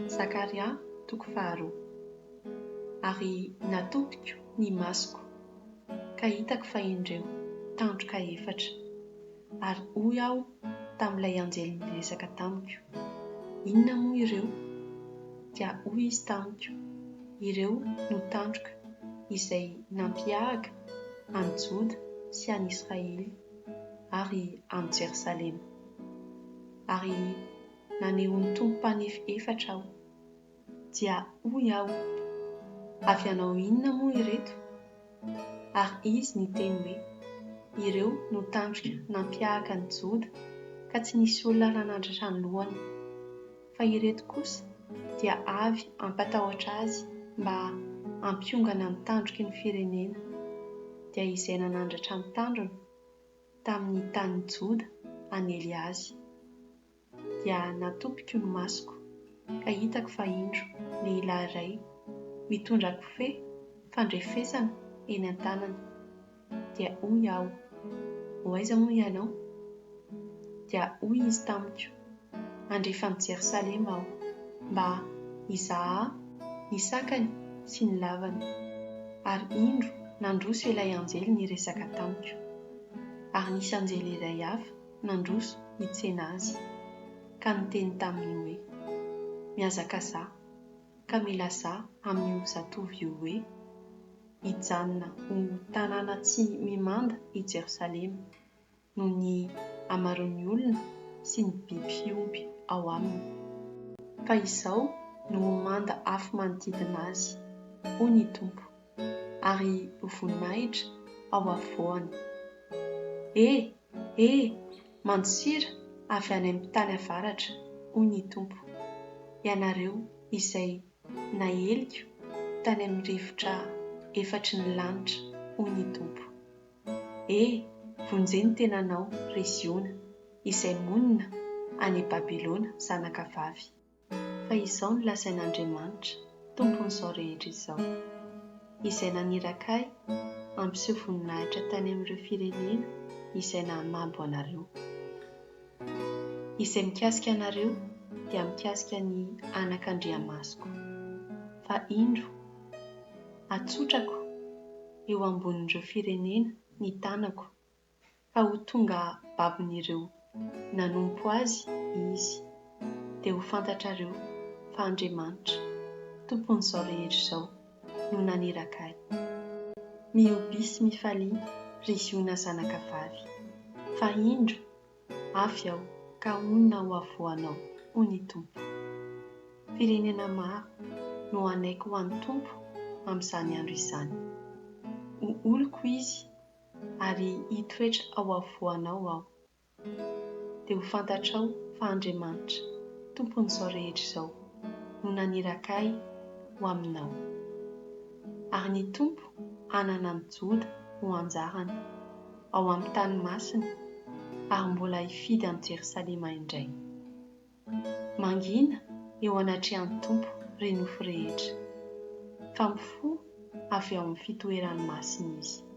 Zakaria 2. Ary natompiko ny masoko, ka hitako fa indreo tandroka 4, ary hoy aho tamin'ilay anjely niresaka tamiko. Inona moa ireo? Dia hoy izy tamiko, ireo no tandroka izay nampiahaka an'i Joda sy an'i Israely ary an'i Jerosalema. Ary nanehon'ny tompo mpanefy 4 aho, dia hoy aho, avy hanao inona moa ireto? Ary izy niteny hoe, ireo no tandroka nampiahaka an'i Joda ka tsy nisy olona nanandratra ny lohany, fa ireto kosa dia avy hampatahotra azy mba hampiongana ny tandroky ny firenena, dia izay nanandratra ny tandrony tamin'ny tanin'i Joda anely azy. Dia natompiko ny masoko, ka hitako fa indro lehilahy iray mitondra kofehy fandrefesana eny an-tanany. Dia hoy aho, hoaiza moa ianao? Dia hoy izy tamiko, andrefa amin'ny Jerosalema aho mba hizaha ny sakany sy ny lavany. Ary indro nandroso ilay anjely niresaka tamiko, ary nisy anjely iray hafa nandroso hitsena azy, ka niteny taminy hoe, mihazakazà ka milaza amin'io zatovy io hoe, hijanona ho tanàna tsy mimanda i Jerosalema noho ny hamaroan'ny olona sy ny biby fiompy ao aminy. Fa izao no manda afo manodidina azy, hoy ny tompo, ary ho voninahitra ao afovoany. Mandsira avy any amin'ny tany avaratra, hoy ny tompo, ianareo izay naheliko tany amin'ny rivotra 4 ny lanitra, hoy ny tompo. Vonjeny tenanao ry Ziona, izay monina any Babilona zanakavavy. Fa izao no lazain'Andriamanitra, tompon'izao rehetra izao, izay nanirakai hampiseho voninahitra tany amin'ireo firenena izay nahamabo anareo. Izay mikasika anareo dia mikasika ny anak'Andriamasoko. Fa indro atsotrako eo ambonin'ireo firenena ny tanako, ka ho tonga babon'ireo nanompo azy izy, dia ho fantatrareo fa Andriamanitra, tompon'izao rehetra izao, no nanirakai. Mioby sy mifalia ry Ziona zanakavavy, fa indro avy aho ka onona ho avoanao, hoy ny tompo. Firenena maro no anaiko ho an'ny tompo amin'izany andro izany. Ho oloko izy ary hitoetra ao avoanao aho, dia ho fantatrao fa Andriamanitra, tompon'izao rehetra izao, no nanirakai ho aminao. Ary ny tompo hanana ny Joda ho anjarany ao amin'ny tany masina, ary mbola hifidy an'i Jerosalema indray. Mangina eo anatrehan'ny tompo ry nofo rehetra, fa mifoha avy ao amin'ny fitoerany masina izy.